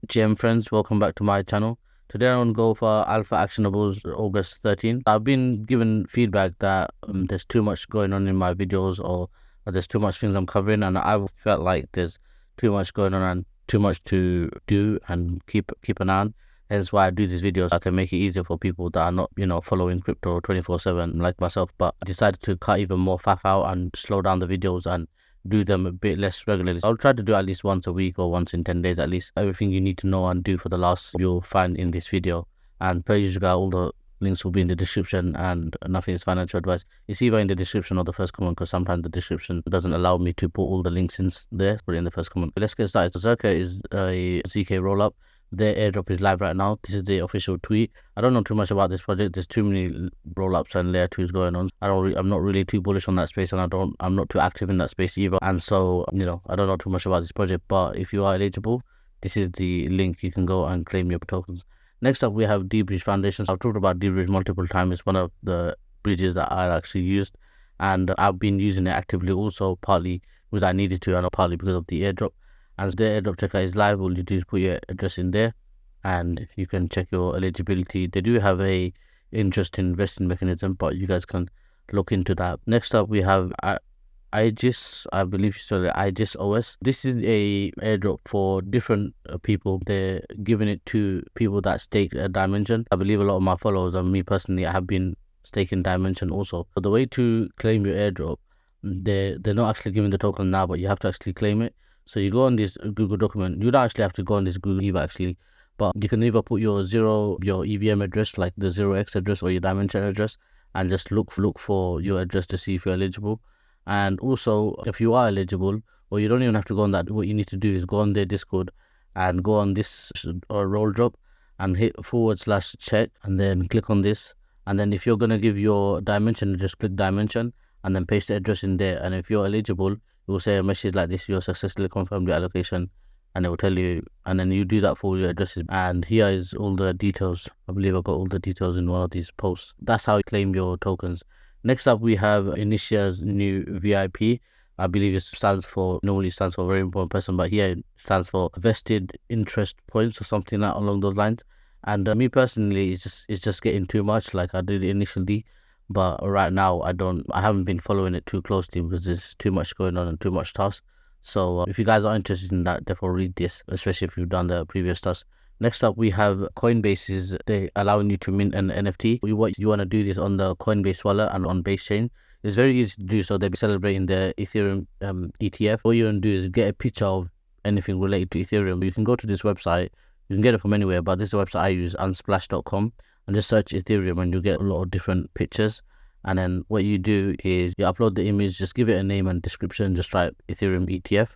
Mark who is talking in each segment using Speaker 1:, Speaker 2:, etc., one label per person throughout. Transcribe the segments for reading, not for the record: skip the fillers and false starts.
Speaker 1: GM friends, welcome back to my channel. Today I want to go for Alpha Actionables August 13th. I've been given feedback that there's too much going on in my videos, or there's too much things I'm covering, and I've felt like there's too much going on and too much to do and keep an eye on. Hence why I do these videos. I can make it easier for people that are not, following crypto 24/7 like myself. But I decided to cut even more faff out and slow down the videos and do them a bit less regularly. I'll try to do at least once a week or once in 10 days at least. Everything you need to know and do for the last you'll find in this video. And per usual, all the links will be in the description, and nothing is financial advice. It's either in the description or the first comment, because sometimes the description doesn't allow me to put all the links in there, put it in the first comment. But let's get started. So Zircuit is a zk rollup. Their airdrop is live right now. This is the official tweet. I don't know too much about this project. There's too many rollups and layer 2s going on. I'm not really too bullish on that space, and I'm not too active in that space either. And so, I don't know too much about this project, but if you are eligible, this is the link. You can go and claim your tokens. Next up, we have deBridge Foundations. I've talked about deBridge multiple times. It's one of the bridges that I actually used, and I've been using it actively also, partly because I needed to, and partly because of the airdrop. And the airdrop checker is live. All you do is put your address in there, and you can check your eligibility. They do have a interesting investing mechanism, but you guys can look into that. Next up, we have Aigis, I believe you saw it, Aigis OS. This is a airdrop for different people. They're giving it to people that stake a dimension. I believe a lot of my followers and me personally, I have been staking dimension also. So the way to claim your airdrop, they're not actually giving the token now, but you have to actually claim it. So you go on this Google document. You don't actually have to go on this Google either actually, but you can either put your EVM address, like the 0x address, or your dimension address, and just look for your address to see if you're eligible. And also, if you are eligible, or you don't even have to go on that, what you need to do is go on their Discord and go on this roll drop and hit /check, and then click on this. And then if you're going to give your dimension, just click dimension and then paste the address in there. And if you're eligible, it will say a message like this: you're successfully confirmed your allocation, and it will tell you, and then you do that for your addresses. And here is all the details. I believe I got all the details in one of these posts. That's how you claim your tokens. Next up, we have Initia's new VIP. I believe it normally stands for very important person, but here it stands for vested interest points or something like along those lines. And me personally, it's just getting too much. Like I did it initially, but right now I haven't been following it too closely because there's too much going on and too much tasks. So if you guys are interested in that, definitely read this, especially if you've done the previous tasks. Next up, we have Coinbase. They allowing you to mint an NFT. What you want to do this on the Coinbase wallet and on base chain. It's very easy to do. So they'll be celebrating the Ethereum ETF. All you want to do is get a picture of anything related to Ethereum. You can go to this website. You can get it from anywhere, but this is the website I use, unsplash.com, and just search Ethereum, and you get a lot of different pictures. And then what you do is you upload the image, just give it a name and description, just type Ethereum ETF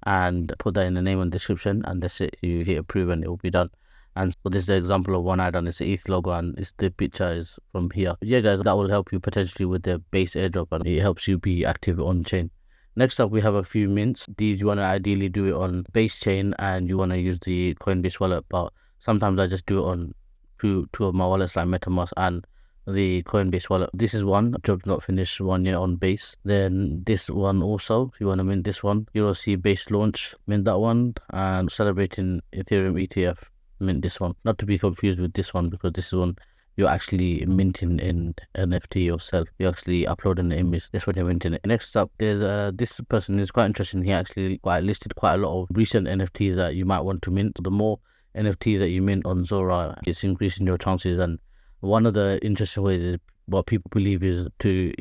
Speaker 1: and put that in the name and description, and that's it. You hit approve and it will be done. And so this is the example of one I done. It's the ETH logo, and the picture is from here. Yeah guys, that will help you potentially with the base airdrop, and it helps you be active on chain. Next up, we have a few mints. These you want to ideally do it on base chain, and you want to use the Coinbase wallet, but sometimes I just do it on two of my wallets like MetaMask and the Coinbase wallet. This is one, job's not finished, 1 year on base. Then this one also, if you want to mint this one, EURC base launch, mint that one. And celebrating Ethereum ETF, mint this one. Not to be confused with this one, because this is one you're actually minting in NFT yourself. You're actually uploading the image. This one you're minting it. Next up, there's this person is quite interesting. He actually listed quite a lot of recent NFTs that you might want to mint. The more NFTs that you mint on Zora, it's increasing your chances. And one of the interesting ways is what people believe is to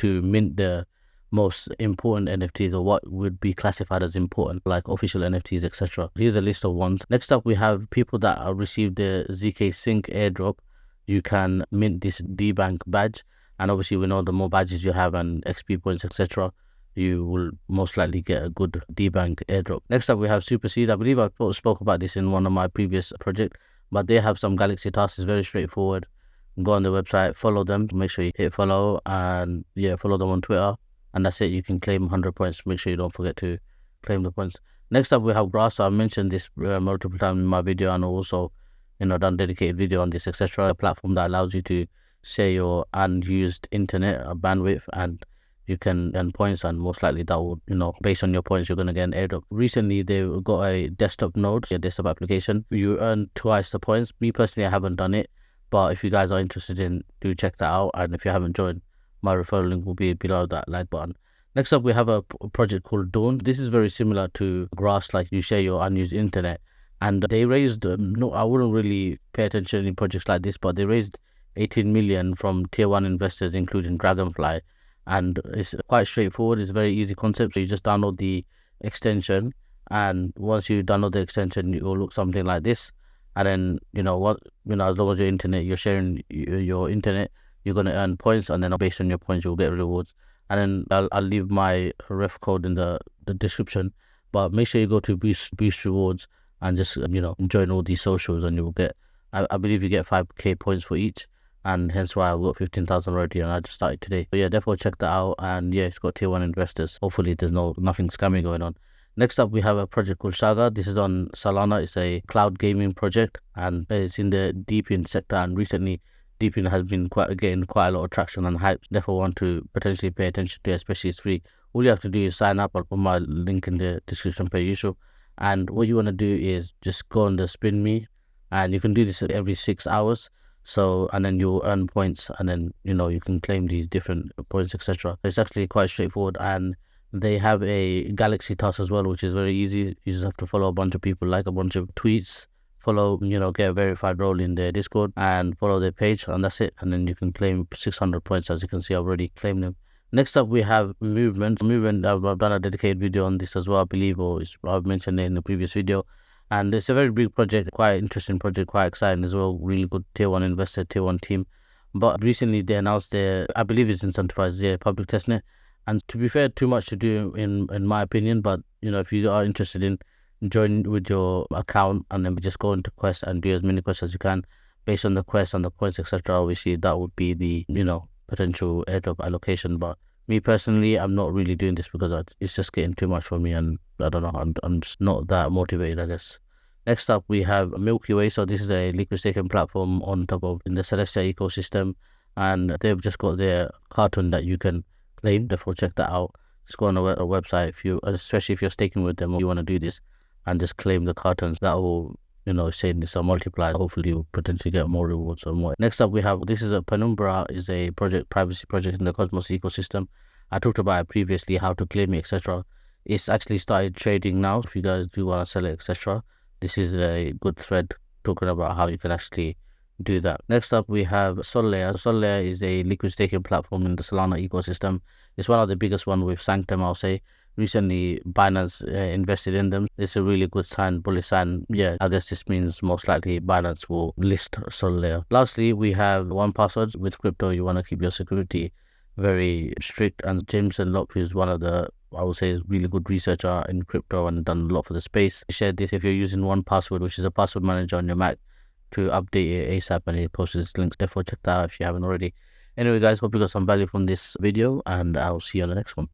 Speaker 1: mint the most important NFTs, or what would be classified as important, like official NFTs, etc. Here's a list of ones. Next up, we have people that have received the zkSync airdrop. You can mint this DeBank Badge, and obviously we know the more badges you have and XP points, etc., you will most likely get a good DeBank airdrop. Next up, we have Superseed. I believe I spoke about this in one of my previous projects, but they have some Galxe tasks. It's very straightforward. Go on the website, follow them, make sure you hit follow, and follow them on Twitter, and that's it. You can claim 100 points. Make sure you don't forget to claim the points. Next up, we have Grass. I mentioned this multiple times in my video, and also done dedicated video on this, etc. A platform that allows you to share your unused internet bandwidth, and you can earn points, and most likely that will, based on your points, you're going to get an airdrop. Recently, they got a desktop node, a desktop application. You earn twice the points. Me personally, I haven't done it, but if you guys are interested in, do check that out. And if you haven't joined, my referral link will be below that like button. Next up, we have a project called Dawn. This is very similar to Grass, like you share your unused internet. And they raised, I wouldn't really pay attention in projects like this, but they raised 18 million from tier 1 investors, including Dragonfly. And it's quite straightforward. It's a very easy concept. So you just download the extension, and once you download the extension, it will look something like this. And then, as long as you're sharing your internet, you're going to earn points, and then based on your points, you'll get rewards. And then I'll leave my ref code in the description, but make sure you go to Boost Rewards and just, join all these socials, and you'll get, I believe you get 5k points for each. And hence why I've got 15,000 already, and I just started today. So yeah, definitely check that out. And yeah, it's got tier 1 investors. Hopefully there's nothing scammy going on. Next up, we have a project called Shaga. This is on Solana. It's a cloud gaming project, and it's in the DePIN sector. And recently, DePIN has been getting quite a lot of traction and hype. Therefore, want to potentially pay attention to it, especially it's free. All you have to do is sign up. I'll put my link in the description per usual. And what you want to do is just go on the spin me, and you can do this every 6 hours. So, and then you'll earn points, and then, you can claim these different points, etc. It's actually quite straightforward, and they have a Galxe task as well, which is very easy. You just have to follow a bunch of people, like a bunch of tweets, follow, get a verified role in their Discord, and follow their page, and that's it. And then you can claim 600 points. As you can see, I've already claimed them. Next up, we have Movement. I've done a dedicated video on this as well, I believe, or I've mentioned it in the previous video. And it's a very big project, quite interesting project, quite exciting as well. Really good tier 1 investor, tier 1 team. But recently they announced I believe it's incentivized, public testnet. And to be fair, too much to do in my opinion. But if you are interested in, join with your account, and then just go into quest and do as many quests as you can based on the quest and the points, etc. Obviously, that would be the potential airdrop allocation. But me personally, I'm not really doing this because it's just getting too much for me, and I don't know, I'm just not that motivated, I guess. Next up, we have Milkyway. So this is a liquid staking platform on top of in the Celestia ecosystem, and they've just got their carton that you can claim. Therefore, check that out. Just go on a website, especially if you're staking with them, or you want to do this, and just claim the cartons. That will, saying it's a multiplier. Hopefully, you'll potentially get more rewards or more. Next up, we have, this is a Penumbra, is a privacy project in the Cosmos ecosystem. I talked about it previously, how to claim it, etc. It's actually started trading now. If you guys do want to sell it, etc., this is a good thread talking about how you can actually do that. Next up, we have Solayer. Solayer is a liquid staking platform in the Solana ecosystem. It's one of the biggest one with Sanctum, I'll say. Recently, Binance invested in them. It's a really good sign, bullish sign. Yeah, I guess this means most likely Binance will list Solayer. Lastly, we have 1Password. With crypto, you want to keep your security very strict, and Jameson Lopp, who's one of the, I would say, is really good researcher in crypto and done a lot for the space, shared this. If you're using 1Password, which is a password manager on your Mac, to update it ASAP, and he posted his links. Therefore, check that out if you haven't already. Anyway, guys, hope you got some value from this video, and I'll see you on the next one.